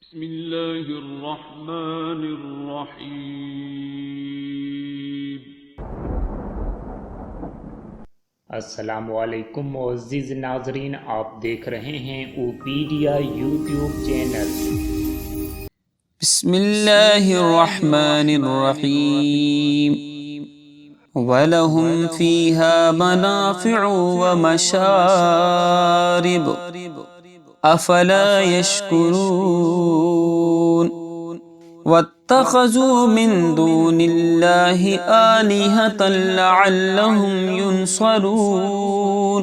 बिस्मिल्लाहिर्रहमानिर्रहीम। अस्सलामुअलैकुम मुअज़्ज़िज़ नाज़रीन, आप देख रहे हैं ओपीडिया यूट्यूब चैनल। बिस्मिल्लाहिर्रहमानिर्रहीम। वलहुम फ़ीहा मनाफ़िउ व मशारिब अफ़ला यश्कुरून। वत्तख़ज़ू मिन दूनिल्लाहि आलिहतन लअल्लहुम युनसरून।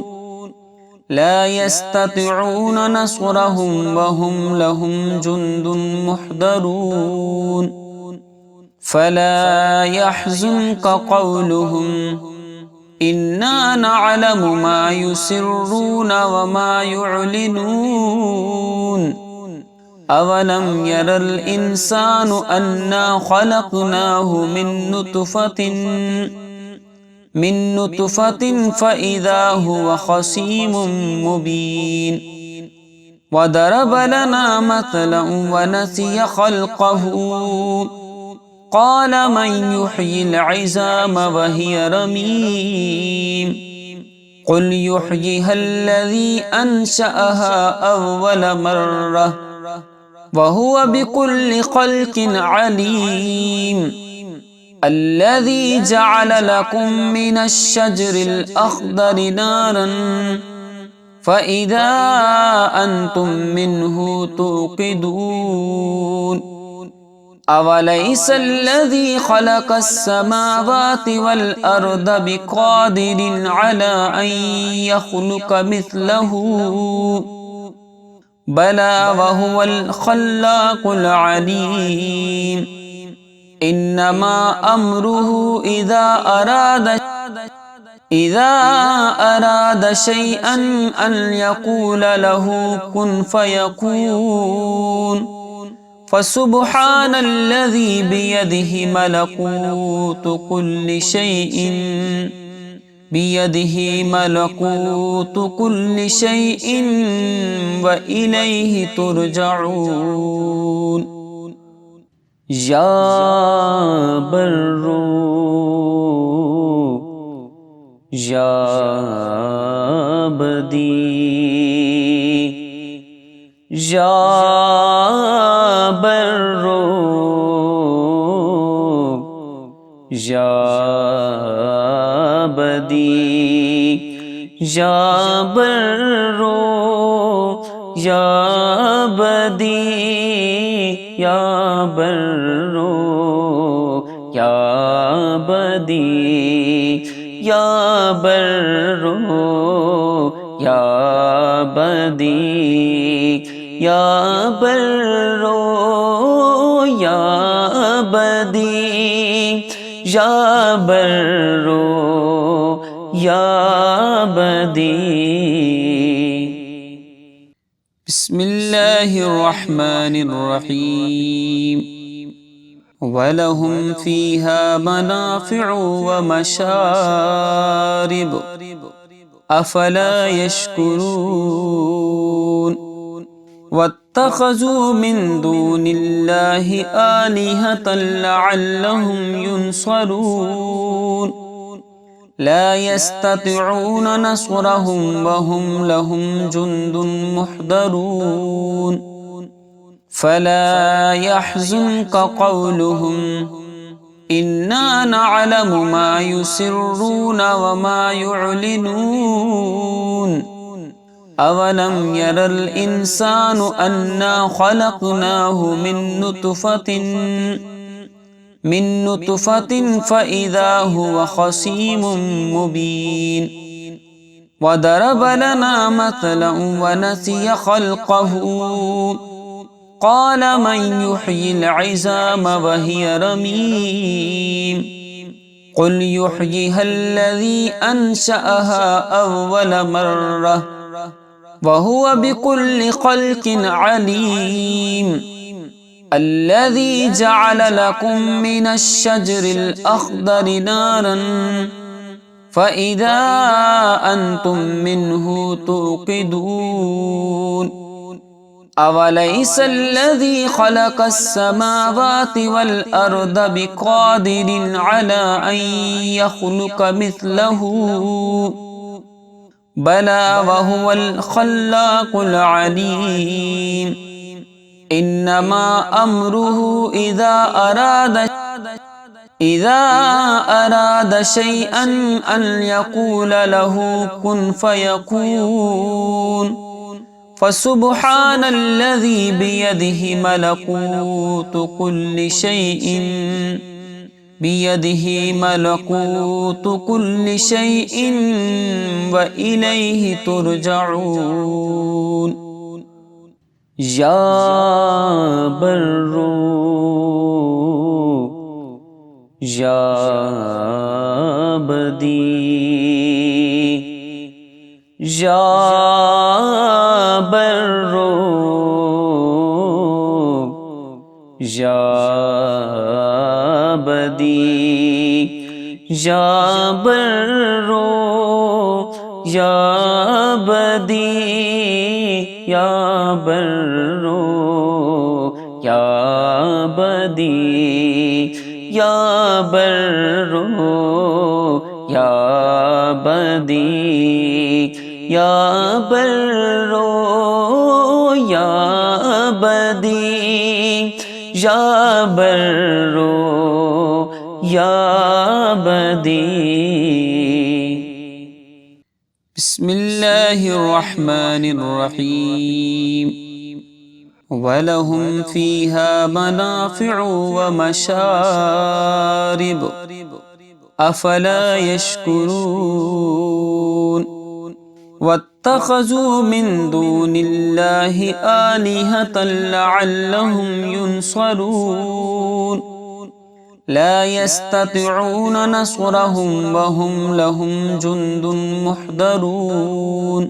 ला यस्ततिऊन नस्रहुम वहुम लहुम जुन्दुन मुहदरून। फला यहज़ुनक क़ौलुहुम इन्ना नअलमु मा युसिर्रून व मा युअलिनून। अवलम यरल इंसानु अन्ना ख़लक़नाहु मिन नुतफ़तिन फ़इज़ा हुव ख़सीमुम मुबीन। वदरब लना मसलन वनसिय ख़ल्क़हु क़ाल मन युह्यिल इज़ाम वहिय रमीम। क़ुल युह्यिहल्लज़ी अंशअहा अव्वल मर्रह वहुव बिकुल्लि ख़ल्क़िन अलीम। अल्लज़ी जअल लकुम मिनश्शजरिल अख़दरि नारन फ़इज़ा अंतुम मिन्हु तूक़िदून। अवलैसल्लज़ी ख़लक़स्समावाति वल अर्द बिक़ादिरिन अला अन यख़्लुक़ मिस्लहु बला वहुवल ख़ल्लाक़ुल अलीम। इन्नमा अम्रुहु इज़ा अराद शैअन अन यक़ूल लहु कुन फ़यकून। फ़सुब्हानल्लज़ी बियदिहि मलकूतु कुल्लि शैइन व इलैहि तुरजऊन। या बर्रो या बदी या बर्रो या बदी या बर्रो या बदी या बर्रो या बदी या बर्रो या बदी या बर्रो या बदी या बर्रो या बदी। बिस्मिल्लाहिर्रहमानिर्रहीम। वलहुम फ़ीहा मनाफ़िउ व मशारिब अफ़ला यश्कुरून। वत्तख़ज़ू मिन दूनिल्लाहि आलिहतन लअल्लहुम युनसरून। ला यस्ततिऊन नस्रहुम वहुम लहुम जुन्दुन मुहदरून। फला यहज़ुनक क़ौलुहुम इन्ना नअलमु मा युसिर्रून व मा युअलिनून। अवलम यरल इंसानु अन्ना ख़लक़नाहु मिन नुतफ़तिन फ़इज़ा हुव ख़सीमुम मुबीन। वदरब लना मसलन वनसिय ख़ल्क़हु क़ाल मन युह्यिल इज़ाम वहिय रमीम। क़ुल युह्यिहल्लज़ी अंशअहा अव्वल मर्रह वहुव बिकुल्लि ख़ल्क़िन अलीम। अल्लज़ी जअल लकुम मिनश्शजरिल अख़दरि नारन फ़इज़ा अंतुम मिन्हु तूक़िदून। अवलैसल्लज़ी खलक़स्समावाति वल अर्द बिक़ादिरिन अला अन यख़्लुक़ मिस्लहू बला वहुवल खल्लाक़ुल अलीम। इन्नमा अम्रुहु इज़ा अराद शैअन अन यक़ूल लहू कुन फ़यकून। फ़सुब्हानल्लज़ी बियदिहि मलकूतु कुल्लि शैइन व इलैहि तुरजऊन। या बर्रो या बदी या बर्रो या बदी या बर्रो या बदी या बर्रो या बदी या बर्रो या बदी या बर्रो या बदी या बर्रो या बदी। बिस्मिल्लाहिर्रहमानिर्रहीम। वलहुम फ़ीहा मनाफ़िउ व मशारिब अफ़ला यश्कुरून। वत्तख़ज़ू मिन दूनिल्लाहि आलिहतन लअल्लहुम युनसरून। ला यस्ततिऊन नस्रहुम वहुम लहुम जुन्दुन मुहदरून।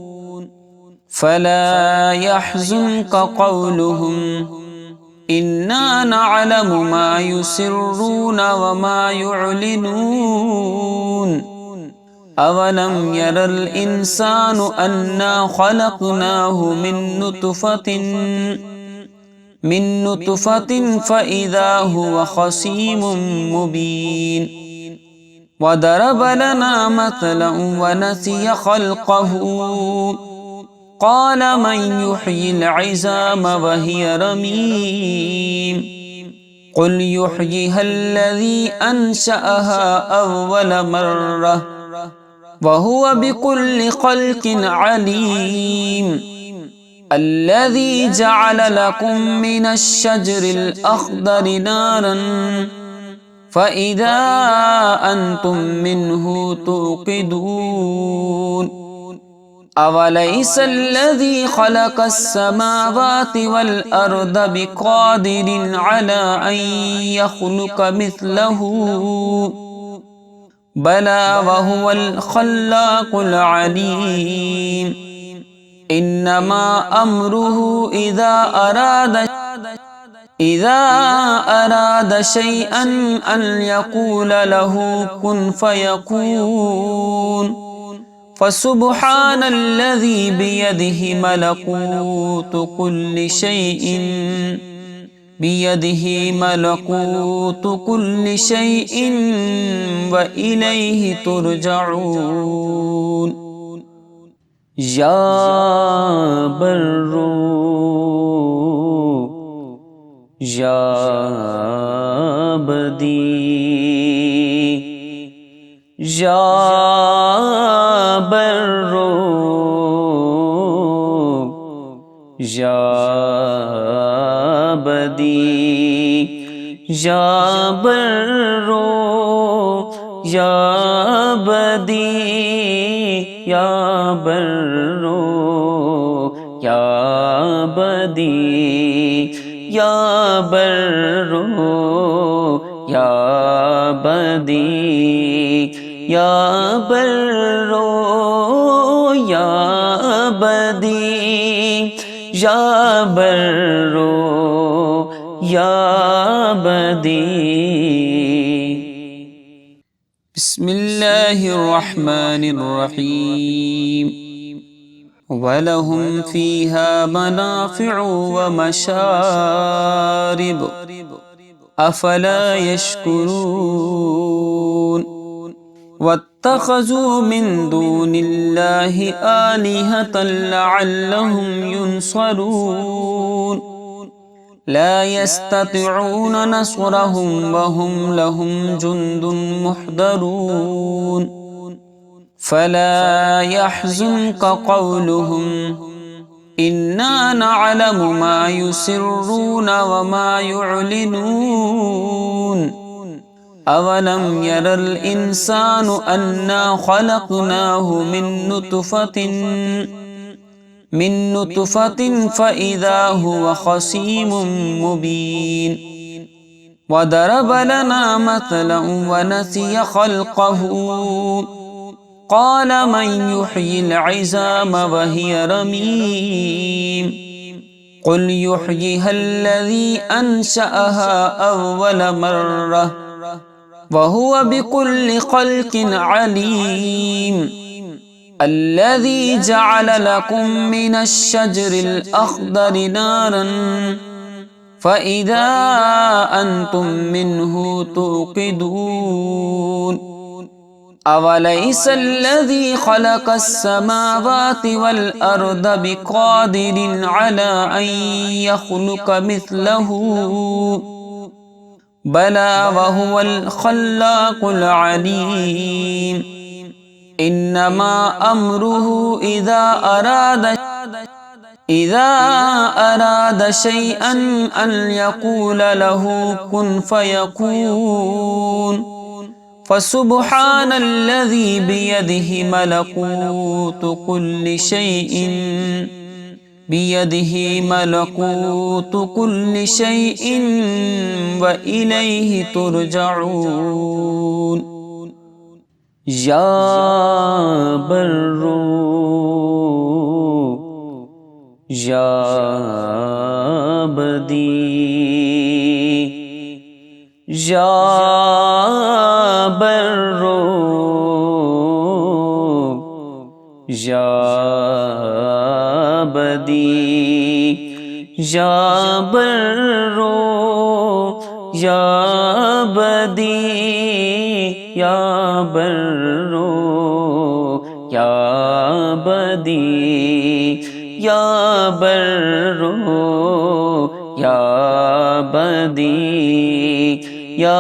फला यहज़ुनक क़ौलुहुम इन्ना नअलमु मा युसिर्रून व मा युअलिनून। अवलम यरल इंसानु अन्ना खलक़नाहु मिन नुतफ़तिन फ़इज़ा हुव ख़सीमुम मुबीन। वदरब लना मसलन व नसिय ख़ल्क़हु क़ाल मन युह्यिल इज़ाम वहिय रमीम। क़ुल युह्यिहल्लज़ी अंशअहा अव्वल मर्रह वहुव बिकुल्लि ख़ल्क़िन अलीम। अल्लज़ी जअल लकुम मिनश्शजरिल अख़दरि नारन फ़इज़ा अंतुम मिन्हु तूक़िदून। अवलैसल्लज़ी खलक़स्समावाति वल अर्द बिक़ादिरिन अला अन यख़्लुक़ मिस्लहू बला वहुवल खल्लाक़ुल अलीम। इन्नमा अम्रुहु इज़ा अराद शैअन अन यक़ूल लहू कुन फ़यकून। फ़सुब्हानल्लज़ी बियदिहि मलकूतु कुल्लि शैइन व इलैहि तुरजऊन। या बर्रो या बदी या बर्रो या बदी या बर्रो या बदी या बर्रो या बदी या बर्रो या बदी या बर्रो या बदी या बर्रो या बदी। बिस्मिल्लाहिर्रहमानिर्रहीम। वलहुम फ़ीहा मनाफ़िउ व मशारिब अफ़ला यशकुरून वत्तख़ज़ू मिन दूनिल्लाहि आलिहतन लअल्लहुम युनसरून ला यस्ततिऊन नस्रहुम वहुम लहुम जुंदुन मुहदरून फला यहज़ुनक क़ौलुहुम इन्ना नअलमु मा युसिर्रून व मा युअलिनून अवलम यरल इंसानु अन्ना खलक़नाहु मिन नुतफ़तिन फ़इज़ा हुव ख़सीमुम मुबीन वदरब लना मसलन व नसिय ख़ल्क़हु क़ाल मन युह्यिल इज़ाम व हिय रमीम क़ुल युह्यिहा अल्लज़ी अंशअहा अव्वल मर्रह व हुव बिकुल्लि ख़ल्क़िन अलीम अल्लज़ी जअल लकुम मिनश्शजरिल अख़दरि नारन फ़इज़ा अंतुम मिन्हु तूक़िदून अवलैसल्लज़ी ख़लक़स्समावाति वल अर्द बिक़ादिरिन अला अन यख़्लुक़ मिस्लहु बला वहुवल ख़ल्लाक़ुल अलीम इन्नमा अम्रुहु इज़ा अराद शैअन अन यक़ूल लहु कुन फ़यकून फ़सुब्हानल्लज़ी बियदिहि मलकूतु कुल्लि शैइन व इलैहि तुरजऊन या बर्रो या बदी या बर्रो या बदी या बर्रो या बदी या बर्रो या बदी या बर्रो या बदी या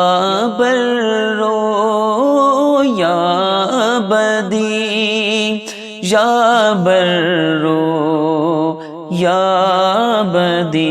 बर्रो या बदी या बर्रो या बदी